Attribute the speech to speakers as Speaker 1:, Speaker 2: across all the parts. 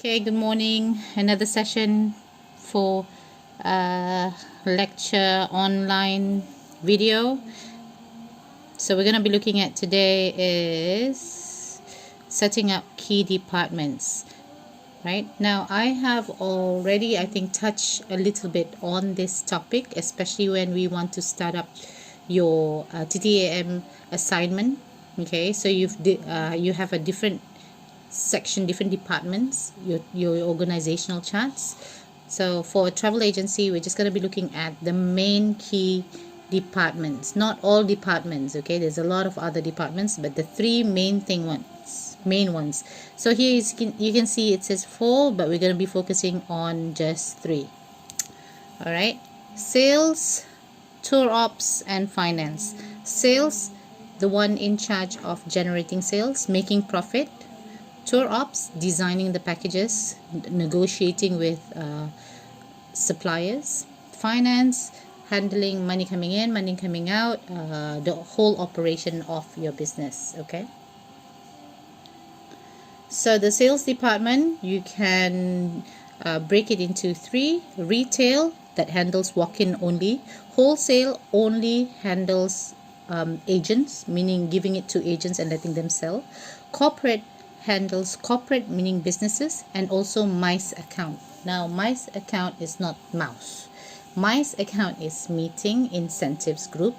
Speaker 1: Okay, good morning. Another session for lecture online video. So we're going to be looking at today is setting up key departments. Right now, I have already, I think, touched a little bit on this topic, especially when we want to start up your TTAM assignment. Okay, so you have a different section, different departments, your organizational charts. So for a travel agency, we're just going to be looking at the main key departments, not all departments. Okay, there's a lot of other departments, but the three main ones. So here you can see it says 4, but we're going to be focusing on just 3. All right, sales, tour ops, and finance. Sales, the one in charge of generating sales, making profit. Tour ops, designing the packages, negotiating with suppliers. Finance, handling money coming in, money coming out, the whole operation of your business. Okay, so the sales department, you can break it into 3. Retail, that handles walk-in only. Wholesale only handles agents, meaning giving it to agents and letting them sell. Corporate handles corporate, meaning businesses, and also MICE account. Now, MICE account is not mouse. MICE account is meeting, incentives group,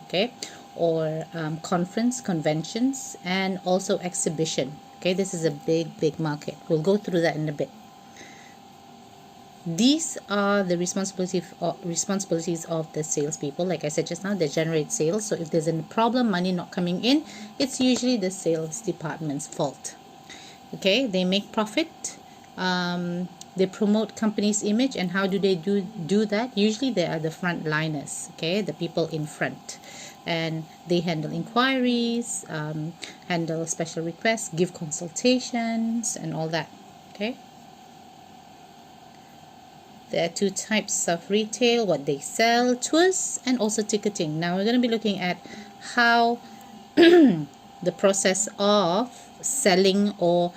Speaker 1: okay, or conference, conventions, and also exhibition. Okay, this is a big market. We'll go through that in a bit. These are the responsibilities of the salespeople. Like I said just now, they generate sales. So if there's a problem, money not coming in, it's usually the sales department's fault. Okay, they make profit. They promote company's image. And how do they do that? Usually they are the frontliners, okay, the people in front, and they handle inquiries, handle special requests, give consultations, and all that. Okay, there are 2 types of retail, what they sell, tours, and also ticketing. Now we're going to be looking at how the process of selling, or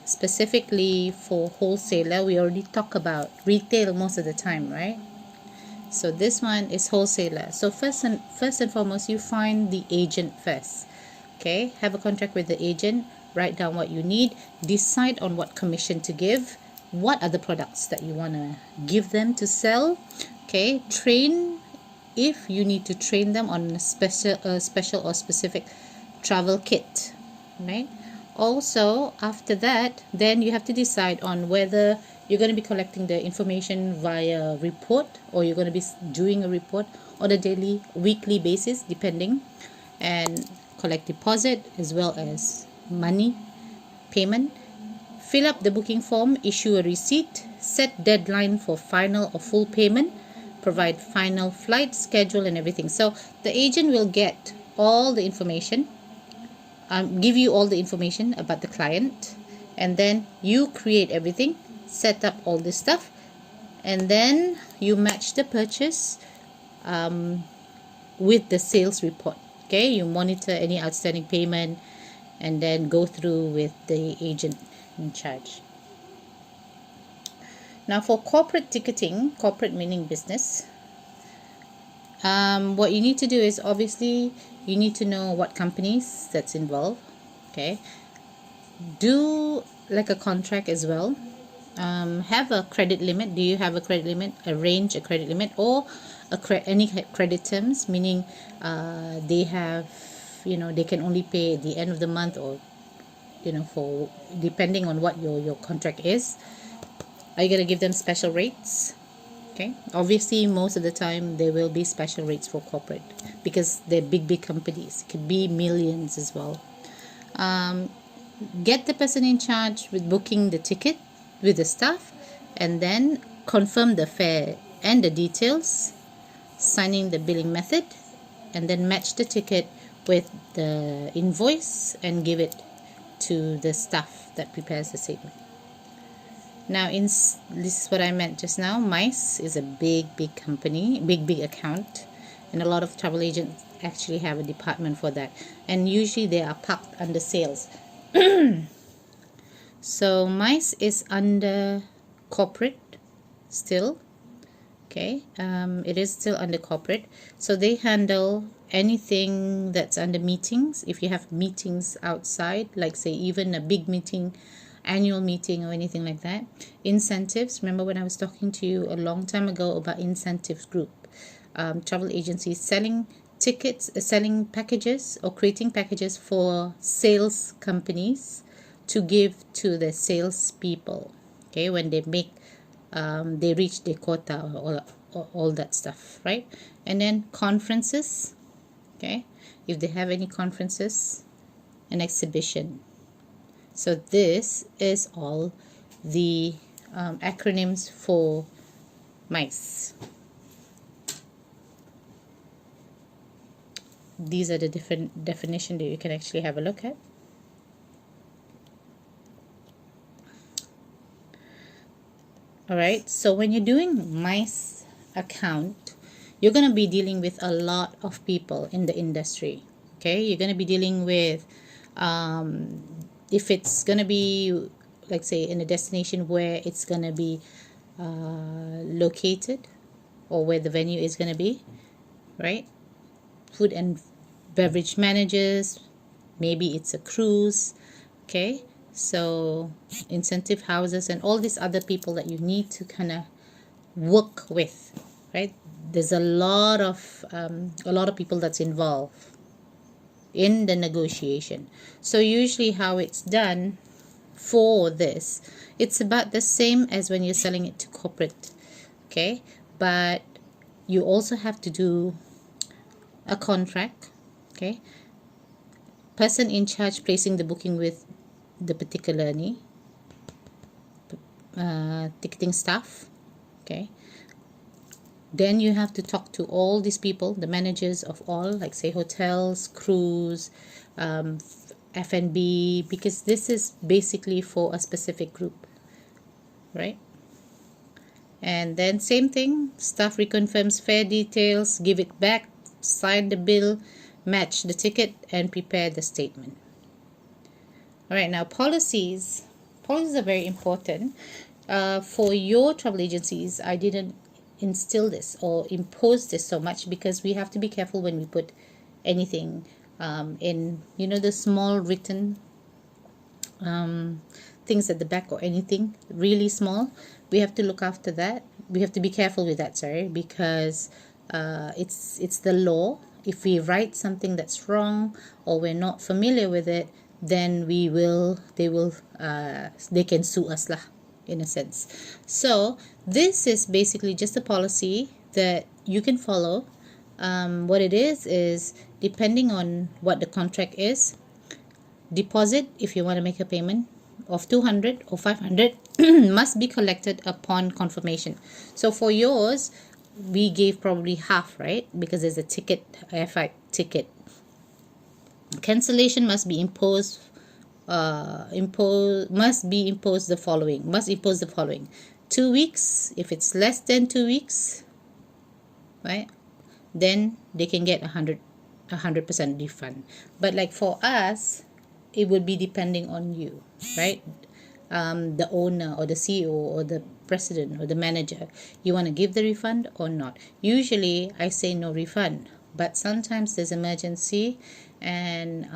Speaker 1: specifically for wholesaler, we already talk about retail most of the time, right? So this one is wholesaler. So first and foremost, you find the agent first. Okay, have a contract with the agent, write down what you need, decide on what commission to give, what are the products that you want to give them to sell. Okay, train if you need to train them on a special or specific travel kit, right? Also, after that, then you have to decide on whether you're going to be collecting the information via report, or you're going to be doing a report on a daily, weekly basis, depending, and collect deposit as well as money payment. Fill up the booking form, issue a receipt, set deadline for final or full payment, provide final flight schedule and everything. So the agent will get all the information, give you all the information about the client, and then you create everything, set up all this stuff, and then you match the purchase with the sales report. Okay, you monitor any outstanding payment and then go through with the agent in charge. Now for corporate ticketing, corporate meaning business, what you need to do is, obviously you need to know what companies that's involved. Okay, do like a contract as well. Have a credit limit. Do you have a credit limit? Arrange a credit limit, or any credit terms, meaning they have, they can only pay at the end of the month, or for depending on what your contract is. Are you going to give them special rates? Okay, obviously most of the time there will be special rates for corporate because they're big companies. It could be millions as well. Get the person in charge with booking the ticket with the staff, and then confirm the fare and the details, signing the billing method, and then match the ticket with the invoice and give it to the staff that prepares the statement. Now, this is what I meant just now. MICE is a big company, big account, and a lot of travel agents actually have a department for that, and usually they are parked under sales. So MICE is under corporate still. Okay, it is still under corporate, so they handle anything that's under meetings. If you have meetings outside, like say even a big meeting, annual meeting or anything like that. Incentives, remember when I was talking to you a long time ago about incentives group, travel agencies selling tickets, selling packages or creating packages for sales companies to give to the sales people. Okay, when they make they reach their quota or all that stuff, right? And then conferences, okay, if they have any conferences, an exhibition. So this is all the acronyms for MICE. These are the different definitions that you can actually have a look at. Alright, so when you're doing MICE account, you're going to be dealing with a lot of people in the industry. Okay, you're going to be dealing with if it's going to be, like say, in a destination where it's going to be located or where the venue is going to be, right? Food and beverage managers, maybe it's a cruise. Okay, so incentive houses and all these other people that you need to kind of work with, right? There's a lot of people that's involved in the negotiation. So usually how it's done for this, it's about the same as when you're selling it to corporate. Okay, but you also have to do a contract. Okay, person in charge placing the booking with the particular ticketing staff. Okay, then you have to talk to all these people, the managers of all, like say hotels, cruise, F&B, because this is basically for a specific group, right? And then same thing, staff reconfirms fare details, give it back, sign the bill, match the ticket, and prepare the statement. All right, now policies are very important. For your travel agencies, I didn't instill this or impose this so much because we have to be careful when we put anything in, the small written things at the back or anything really small. We have to look after that. We have to be careful with that, because it's the law. If we write something that's wrong or we're not familiar with it, then they can sue us lah, in a sense. So this is basically just a policy that you can follow. What it is depending on what the contract is, deposit, if you want to make a payment of 200 or 500 must be collected upon confirmation. So for yours, we gave probably half, right? Because there's a ticket, airflight ticket. Cancellation must be imposed the following 2 weeks. If it's less than 2 weeks, right, then they can get 100% refund. But like for us, it would be depending on you, right? The owner or the CEO or the president or the manager, you want to give the refund or not. Usually I say no refund, but sometimes there's emergency and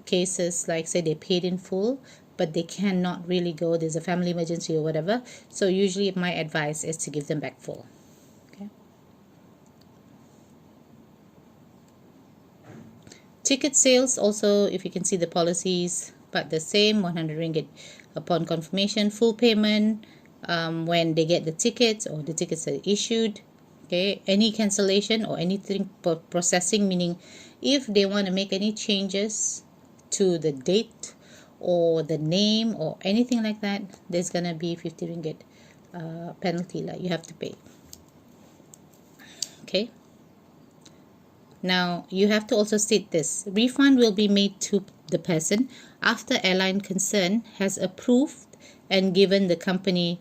Speaker 1: cases like say they paid in full but they cannot really go, there's a family emergency or whatever. So usually my advice is to give them back full. Okay. Ticket sales also, if you can see the policies, but the same, 100 ringgit upon confirmation, full payment when they get the tickets or the tickets are issued. Okay, any cancellation or anything processing, meaning if they want to make any changes to the date or the name or anything like that, there's gonna be 50 ringgit penalty that you have to pay. Okay, now you have to also state this: refund will be made to the person after airline concerned has approved and given the company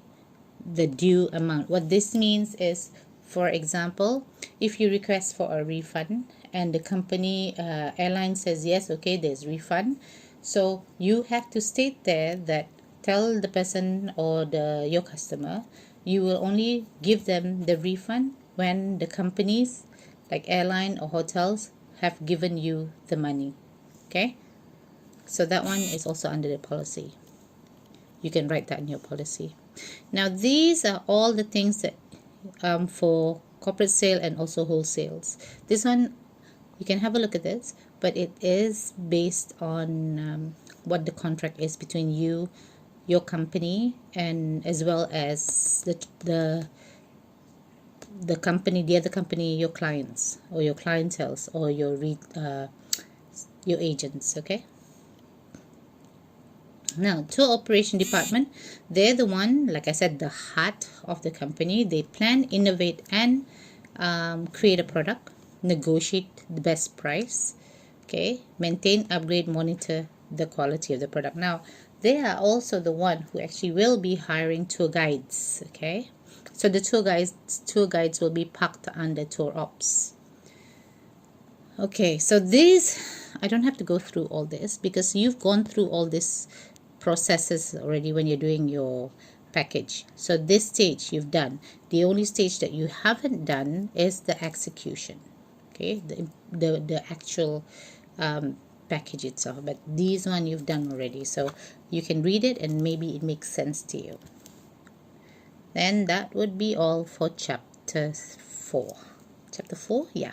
Speaker 1: the due amount. What this means is, for example, if you request for a refund and the company airline says yes, okay, there's refund. So you have to state there that tell the person or your customer you will only give them the refund when the companies like airline or hotels have given you the money. Okay, so that one is also under the policy. You can write that in your policy. Now these are all the things that for corporate sale and also wholesales. This one you can have a look at this, but it is based on what the contract is between you, your company, and as well as the company, the other company, your clients or your clienteles or your agents. Okay. Now, tour operation department, they're the one, like I said, the heart of the company. They plan, innovate, and create a product, negotiate the best price, okay, maintain, upgrade, monitor the quality of the product. Now, they are also the one who actually will be hiring tour guides, okay. So the tour guides will be parked under tour ops. Okay, so these, I don't have to go through all this because you've gone through all this processes already when you're doing your package. So this stage you've done. The only stage that you haven't done is the execution. Okay, the actual package itself. But these one you've done already. So you can read it and maybe it makes sense to you. Then that would be all for chapter 4. Chapter 4, yeah.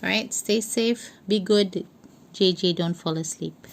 Speaker 1: All right, stay safe, be good. JJ, don't fall asleep.